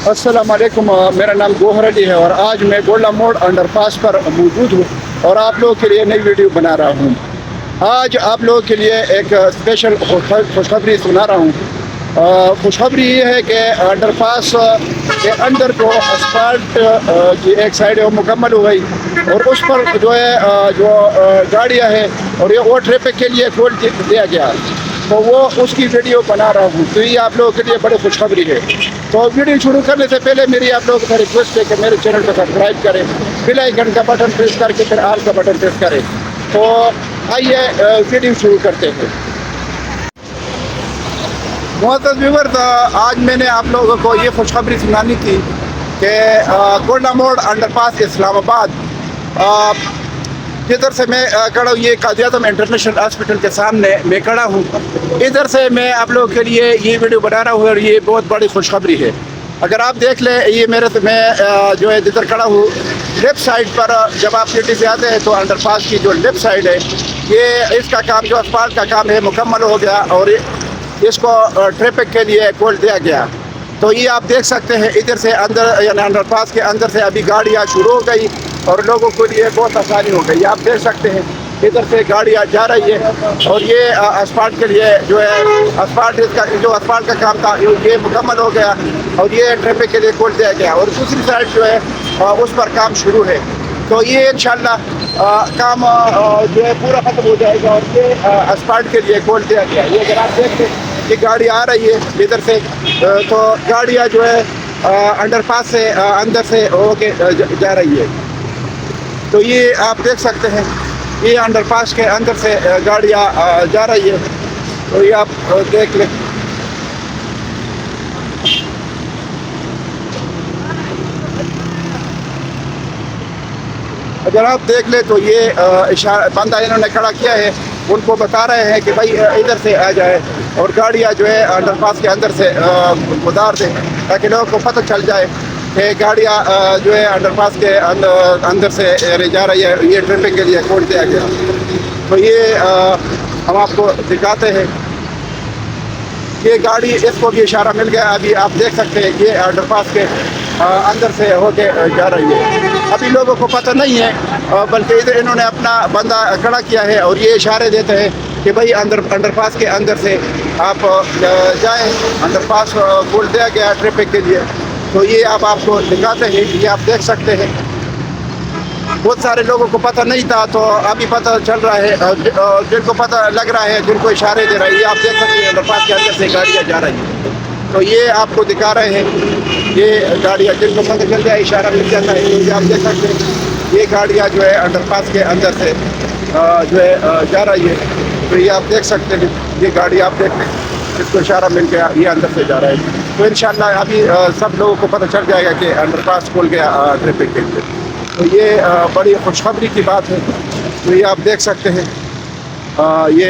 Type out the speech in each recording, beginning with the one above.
अस्सलाम वालेकुम। मेरा नाम गोहरा जी है और आज मैं गोल्डा मोड़ अंडरपास पर मौजूद हूँ और आप लोगों के लिए नई वीडियो बना रहा हूँ। आज आप लोगों के लिए एक स्पेशल खुशखबरी सुना रहा हूँ। खुशखबरी ये है कि अंडरपास के अंदर जो असफाल्ट की एक साइड है वो मुकम्मल हो गई और उस पर जो है जो गाड़ियाँ हैं और ये वो ट्रैफिक के लिए खोल दिया गया, तो वो उसकी वीडियो बना रहा हूँ। तो ये आप लोगों के लिए बड़ी खुशखबरी है। तो वीडियो शुरू करने से पहले मेरी आप लोगों का रिक्वेस्ट है कि मेरे चैनल को सब्सक्राइब करें, बेल आइकन का बटन प्रेस करके फिर ऑल का बटन प्रेस करें। तो आइए वीडियो शुरू करते हैं। मोहतरम व्यूअर्स, आज मैंने आप लोगों को ये खुशखबरी सुनानी थी कि गोल्डा मोड़ अंडरपास इस्लामाबाद जिधर से मैं खड़ा हूँ, ये कादियातम इंटरनेशनल हॉस्पिटल के सामने मैं खड़ा हूँ। इधर से मैं आप लोगों के लिए ये वीडियो बना रहा हूँ और ये बहुत बड़ी खुशखबरी है। अगर आप देख लें, ये मेरे से मैं जो है जिधर खड़ा हूँ, लेफ़्ट साइड पर जब आप सिटी से आते हैं तो अंडरपास की जो लेफ़्ट साइड है, ये इसका काम जो असफाल्ट का काम है मुकम्मल हो गया और इसको ट्रैफिक के लिए खोल दिया गया। तो ये आप देख सकते हैं, इधर से अंदर यानी अंडरपास के अंदर से अभी गाड़ियाँ शुरू हो गई और लोगों के लिए बहुत आसानी हो गई। आप देख सकते हैं इधर से गाड़ियाँ जा रही है और ये असफाल्ट के लिए जो है असफाल्ट इसका जो असफाल्ट का काम था ये मुकम्मल हो गया और ये ट्रैफिक के लिए खोल दिया गया और दूसरी साइड जो है उस पर काम शुरू है। तो ये इंशाल्लाह काम जो है पूरा ख़त्म हो जाएगा और ये असफाल्ट के लिए खोल दिया गया। ये अगर आप देखते हैं कि गाड़ी आ रही है इधर से, तो गाड़ियाँ जो है अंडरपास से अंदर से होके जा रही है। तो ये आप देख सकते हैं, ये अंडरपास के अंदर से गाड़ियाँ जा रही है। तो ये आप देख लें। अगर आप देख लें तो ये इशारा बंदा इन्होंने खड़ा किया है, उनको बता रहे हैं कि भाई इधर से आ जाए और गाड़ियाँ जो है अंडरपास के अंदर से गुजार दें ताकि लोगों को पता चल जाए कि गाड़ियाँ जो है अंडरपास के अंदर से जा रही है। ये ट्रैफिक के लिए खोल दिया गया। तो ये हम आपको दिखाते हैं, ये गाड़ी इसको भी इशारा मिल गया। अभी आप देख सकते हैं ये अंडरपास के अंदर से होके जा रही है। अभी लोगों को पता नहीं है, बल्कि इधर इन्होंने अपना बंदा खड़ा किया है और ये इशारे देते हैं कि भाई अंडरपास के अंदर से आप जाएं। अंडरपास खोल दिया गया ट्रैफिक के लिए। तो ये आपको दिखाते हैं, ये आप देख सकते हैं। बहुत सारे लोगों को पता नहीं था, तो अभी पता चल रहा है और जिनको पता लग रहा है, जिनको इशारे दे रहा है, ये आप देख सकते हैं अंडरपास के अंदर से गाड़ियाँ जा रही हैं। तो ये आपको दिखा रहे हैं, ये गाड़ियाँ जिनको पता चल जाए इशारा मिल जाता है। तो ये आप देख सकते हैं, ये गाड़ियाँ जो है अंडरपास के अंदर से जो है जा रही है। तो ये आप देख सकते हैं, ये गाड़ी आप देख लें, इसको इशारा मिल गया, ये अंदर से जा रहा है। तो इंशाल्लाह अभी सब लोगों को पता चल जाएगा कि अंडरपास खोल गया ट्रैफिक के लिए। तो ये बड़ी खुशखबरी की बात है। तो ये आप देख सकते हैं, ये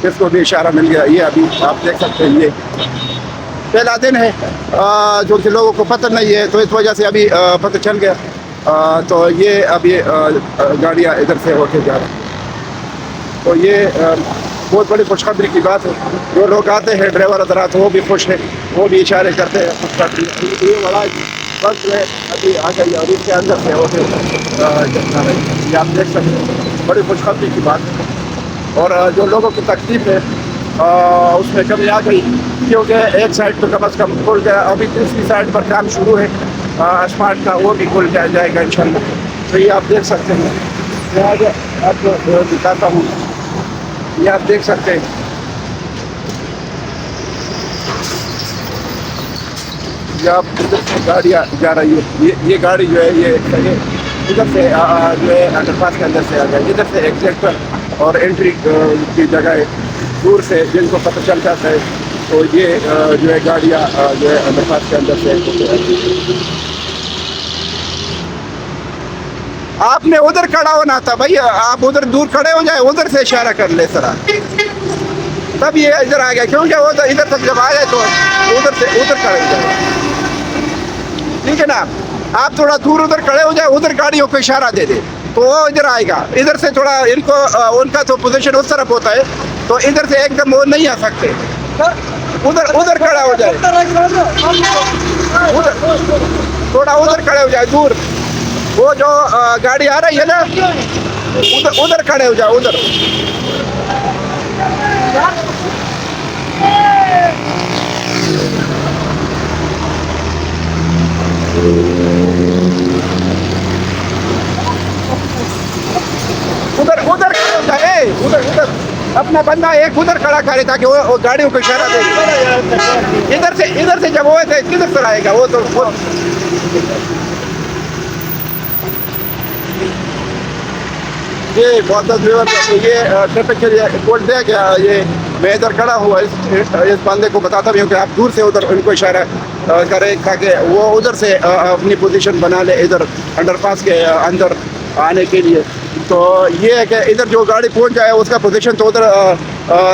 इसको भी इशारा मिल गया। ये अभी आप देख सकते हैं, ये पहला दिन है जो कि लोगों को पता नहीं है, तो इस वजह से अभी पता चल गया। तो ये अभी गाड़ियाँ इधर से होके जा रही हैं। तो ये बहुत बड़ी खुशखबरी की बात है। जो लोग आते हैं ड्राइवर हज़रात, वो भी खुश हैं, वो भी इशारे करते हैं खुशखबरी। ये बड़ा बस जो है अभी आ गई और इसके अंदर से होते चलना रही। ये आप देख सकते हैं, बड़ी खुशखबरी की बात है। और जो लोगों की तकलीफ है उसमें कमी आ गई, क्योंकि एक साइड तो कम अज़ कम खुल गया। अभी दूसरी साइड पर काम शुरू है असफाल्ट का, वो भी खुल जाएगा इंशाल्लाह। तो ये आप देख सकते हैं, मैं आपको दिखाता हूँ। ये आप देख सकते हैं, ये आप इधर से गाड़ियाँ जा रही है। ये गाड़ी जो है ये इधर से जो है अंडरपास के अंदर से आ गया। इधर से एग्जिट और एंट्री की जगह है, दूर से जिनको पता चल जाता है। तो ये जो है गाड़ियाँ जो है अंडरपास के अंदर से। आपने उधर खड़ा होना था भाई, आप उधर दूर खड़े हो जाए, उधर से इशारा कर ले सरा, तब ये इधर आ गया। क्योंकि वो इधर तक जब आ जाए तो उधर से उधर खड़े हो जाए, ठीक है ना। आप थोड़ा दूर उधर खड़े हो जाए, उधर गाड़ियों को इशारा दे दे तो वो इधर आएगा। इधर से थोड़ा इनको उनका तो पोजीशन उस तरफ होता है, तो इधर से एकदम वो नहीं आ सकते। ادھر ادھر کھڑا ہو جائے, تھوڑا ادھر کھڑے ہو جائے دور, وہ جو گاڑی آ رہی ہے نا ادھر کھڑے ہو جائے ادھر. ادھر ادھر کھڑے ہو جائے, ادھر ادھر اپنا بندہ ایک ادھر کھڑا کرے تاکہ وہ گاڑیوں کو اشارہ دے. ادھر سے جب وہ کدھر سے آئے گا وہ تو یہ بہت یہ ٹریفک کے لیے کوڈ دیا گیا. یہ میں ادھر کھڑا ہوا اس بندے کو بتاتا بھی ہوں کہ آپ دور سے ادھر ان کو اشارہ کرے تاکہ وہ ادھر سے اپنی پوزیشن بنا لے ادھر انڈر پاس کے اندر آنے کے لیے. تو یہ ہے کہ ادھر جو گاڑی پہنچ جائے اس کا پوزیشن تو ادھر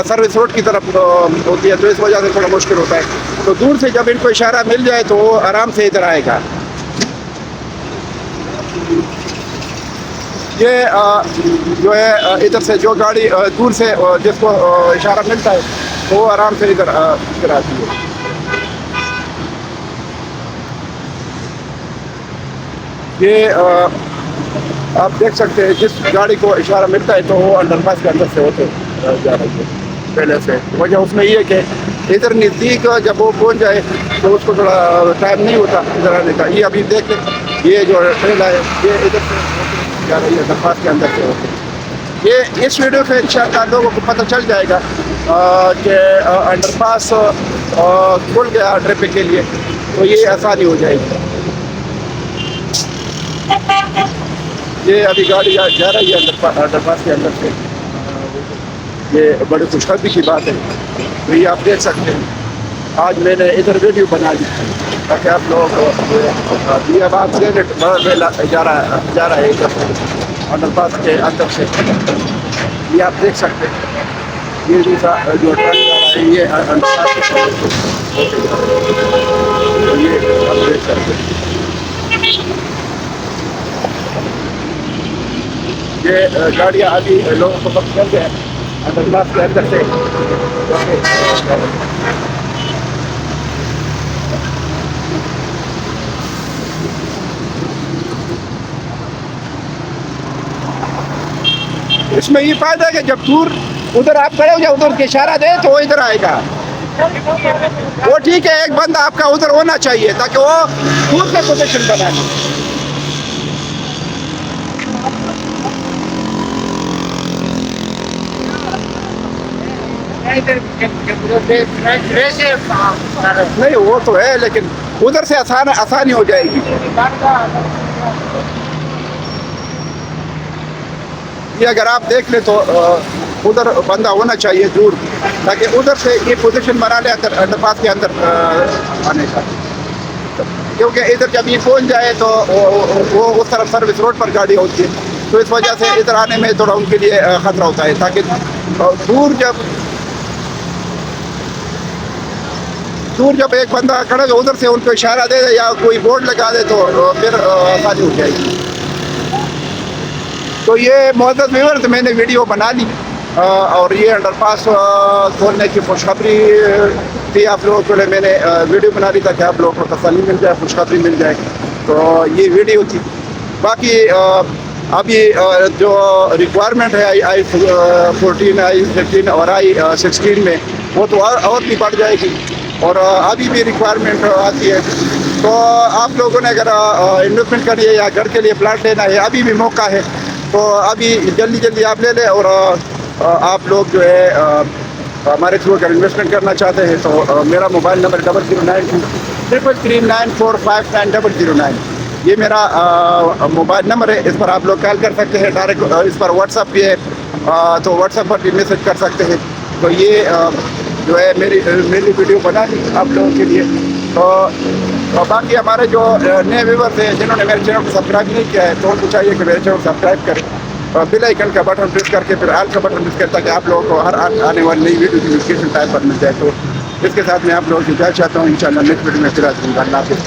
سروس روڈ کی طرف ہوتی ہے, تو اس وجہ سے تھوڑا مشکل ہوتا ہے. تو دور سے جب ان کو اشارہ مل جائے تو وہ آرام سے ادھر آئے گا. یہ جو ہے ادھر سے جو گاڑی دور سے جس کو اشارہ ملتا ہے تو وہ آرام سے ادھر آتی ہے. یہ آپ دیکھ سکتے ہیں جس گاڑی کو اشارہ ملتا ہے تو وہ انڈر پاس کے اندر سے ہوتے جا رہی ہے پہلے سے. وجہ اس میں یہ ہے کہ ادھر نزدیک جب وہ پہنچ جائے تو اس کو تھوڑا ٹائم نہیں ہوتا ادھر آنے کا. یہ ابھی دیکھیں یہ جو ٹرین ہے یہ ادھر سے جا رہی ہے انڈر پاس کے اندر سے ہوتے. یہ اس ویڈیو سے انشاءاللہ لوگوں کو پتہ چل جائے گا کہ انڈر پاس کھل گیا ٹریفک کے لیے تو یہ آسانی ہو جائے گی. یہ ابھی گاڑی جا رہی ہے انڈر پاس کے اندر سے. یہ بڑی خوشخبری کی بات ہے. تو یہ آپ دیکھ سکتے ہیں آج میں نے ادھر ویڈیو بنا لی تاکہ آپ لوگ یہ اب آپ جا رہا ہے ادھر انڈر پاس کے اندر سے. یہ آپ دیکھ سکتے ہیں یہ جو ٹرک جا رہا ہے یہ انڈر پاس کے اندر سے. یہ آپ دیکھ سکتے ہیں یہ گاڑیاں ابھی لوگوں کو پکڑ کر گئے انڈر پاس کے اندر سے. اس میں یہ فائدہ ہے کہ جب دور ادھر آپ کھڑے ہو جائے ادھر کے اشارہ دے تو وہ ادھر آئے گا. وہ ٹھیک ہے ایک بندہ آپ کا ادھر ہونا چاہیے تاکہ وہ دور سے پوزیشن بنا لے. نہیں وہ تو ہے لیکن ادھر سے آسانی ہو جائے گی. یہ اگر آپ دیکھ لیں تو ادھر بندہ ہونا چاہیے دور تاکہ ادھر سے یہ پوزیشن بنا لے انڈر پاس کے اندر آنے کا. کیونکہ ادھر جب یہ پہنچ جائے تو وہ اس طرف سروس روڈ پر گاڑی ہوتی ہے تو اس وجہ سے ادھر آنے میں تھوڑا ان کے لیے خطرہ ہوتا ہے. تاکہ دور جب ایک بندہ کھڑا تو ادھر سے ان کو اشارہ دے دے یا کوئی بورڈ لگا دے تو پھر آسانی ہو جائے گی. تو یہ معزز ویورز میں نے ویڈیو بنا لی اور یہ انڈر پاس کھولنے کی خوشخبری تھی آپ لوگوں کے لیے. میں نے ویڈیو بنا لی تاکہ آپ لوگوں کو تسلی مل جائے, خوشخبری مل جائے. تو یہ ویڈیو تھی. باقی ابھی جو ریکوائرمنٹ ہے I-14 I-15 اور I-16 میں وہ تو اور بھی بڑھ جائے گی اور ابھی بھی ریکوائرمنٹ آتی ہے. تو آپ لوگوں نے اگر انویسٹمنٹ کرنی ہے یا گھر کے لیے پلاٹ لینا ہے ابھی بھی موقع ہے. تو ابھی جلدی آپ لے لیں. اور آپ لوگ جو ہے ہمارے تھرو اگر انویسٹمنٹ کرنا چاہتے ہیں تو میرا موبائل نمبر 009233394909. یہ میرا موبائل نمبر ہے. اس پر آپ لوگ کال کر سکتے ہیں. ڈائریکٹ اس پر واٹس ایپ بھی ہے تو واٹس ایپ پر بھی میسج کر سکتے ہیں. تو یہ جو ہے میری ویڈیو بنا دی آپ لوگوں کے لیے. تو باقی ہمارے جو نئے ویورز ہیں جنہوں نے میرے چینل کو سبسکرائب نہیں کیا ہے تو ان کو چاہیے کہ میرے چینل کو سبسکرائب کریں اور بیل آئیکن کا بٹن پریس کر کے پھر آل کا بٹن پریس کرتا کہ آپ لوگوں کو ہر آنے والی نئی ویڈیو کی نوٹیفیکیشن ٹائم پر مل جائے. تو اس کے ساتھ میں آپ لوگوں سے کیا چاہتا ہوں انشاءاللہ نیکسٹ ویڈیو میں پھر آتا ہوں. اللہ حافظ.